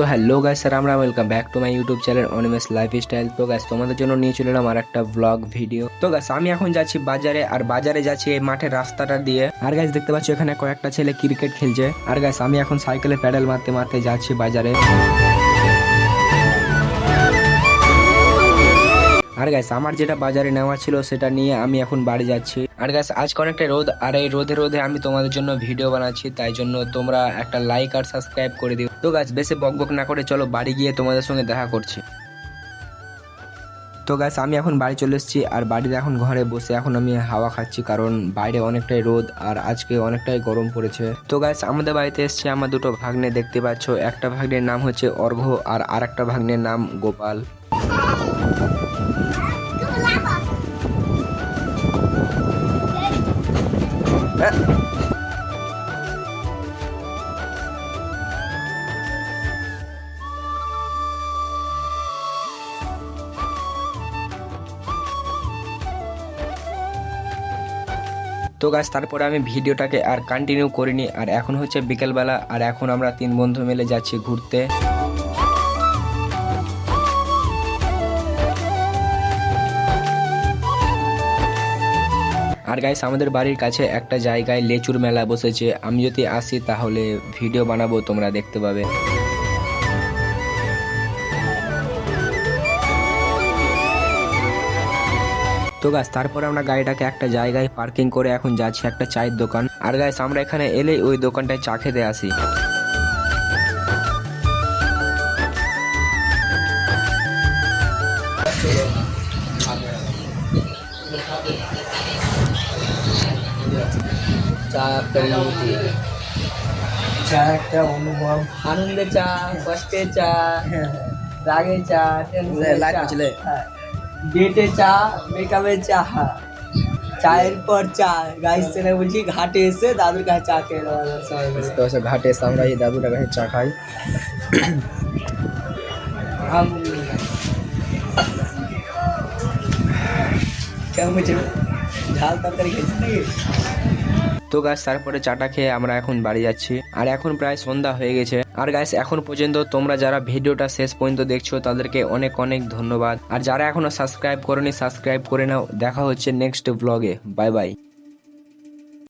So hello guys, আমরা welcome back to my YouTube channel Animesh lifestyle. তো guys, তোমাদের জন্য নিয়ে চলে এলাম আর একটা ব্লগ ভিডিও। তো গাইস, আমি এখন যাচ্ছি বাজারে, আর বাজারে যাচ্ছি এই মাঠের রাস্তাটা দিয়ে। আর গাইস, দেখতে পাচ্ছ এখানে কয়েকটা ছেলে ক্রিকেট খেলছে। আর গাইস, আমি এখন সাইকেলে প্যাডেল মারতে মারতে যাচ্ছি বাজারে। আর গাইস, আমার যেটা বাজারে নেওয়া ছিল সেটা নিয়ে আমি এখন বাড়ি যাচ্ছি। আর গাইস, আজকে অনেকটা রোদ, আর এই রোদে আমি তোমাদের জন্য ভিডিও বানাচ্ছি, তাই জন্য তোমরা একটা লাইক আর সাবস্ক্রাইব করে দিও। তো গাইস, বেশি বকবক না করে চলো বাড়ি গিয়ে তোমাদের সঙ্গে দেখা করছি। তো গাইস, আমি এখন বাড়ি চলে এসেছি, আর বাড়িতে এখন ঘরে বসে এখন আমি হাওয়া খাচ্ছি, কারণ বাইরে অনেকটাই রোদ আর আজকে অনেকটাই গরম পড়েছে। তো গাইস, আমাদের বাড়িতে এসেছে আমার দুটো ভাগ্নে, দেখতে পাচ্ছ। একটা ভাগ্নের নাম হচ্ছে অর্ঘ্য আর আরেকটা ভাগ্নের নাম গোপাল। তো গাছ, তারপরে আমি ভিডিওটাকে আর কন্টিনিউ করিনি, আর এখন হচ্ছে বিকেলবেলা, আর এখন আমরা তিন বন্ধু মিলে যাচ্ছি ঘুরতে। আর গাইস, আমাদের বাড়ির কাছে একটা জায়গায় লেচুর মেলা বসেছে, আমি যদি আসি তাহলে ভিডিও বানাবো, তোমরা দেখতে পাবে। তো গাইস, তারপরে আমরা গাড়িটাকে একটা জায়গায় পার্কিং করে এখন যাচ্ছি একটা চায়ের দোকান। আর গাইস, আমরা এখানে এলেই ওই দোকানটায় চা খেতে আসি। চা একটা অনুভব, আনন্দের চা, কষ্টের চা, রাগের চা, ডেটে চা, মেকআপের চা, চায়ের পর চা। গাইস, সেটা বলছি ঘাটে এসে দাদুর কাছে চা খেয়ে তো ঘাটে এসে আমরা এই দাদুর কাছে চা খাই। কেমন হয়েছে? ঝাল তরকারি খেয়েছি নাকি? তো গাছ, তারপরে চাটা খেয়ে আমরা এখন বাড়ি যাচ্ছি, আর এখন প্রায় সন্ধ্যা হয়ে গেছে। আর গাইস, এখন পর্যন্ত তোমরা যারা ভিডিওটা শেষ পর্যন্ত দেখছো তাদেরকে অনেক অনেক ধন্যবাদ, আর যারা এখনো সাবস্ক্রাইব করোনি সাবস্ক্রাইব করে নাও। দেখা হচ্ছে নেক্সট ব্লগে। Bye bye.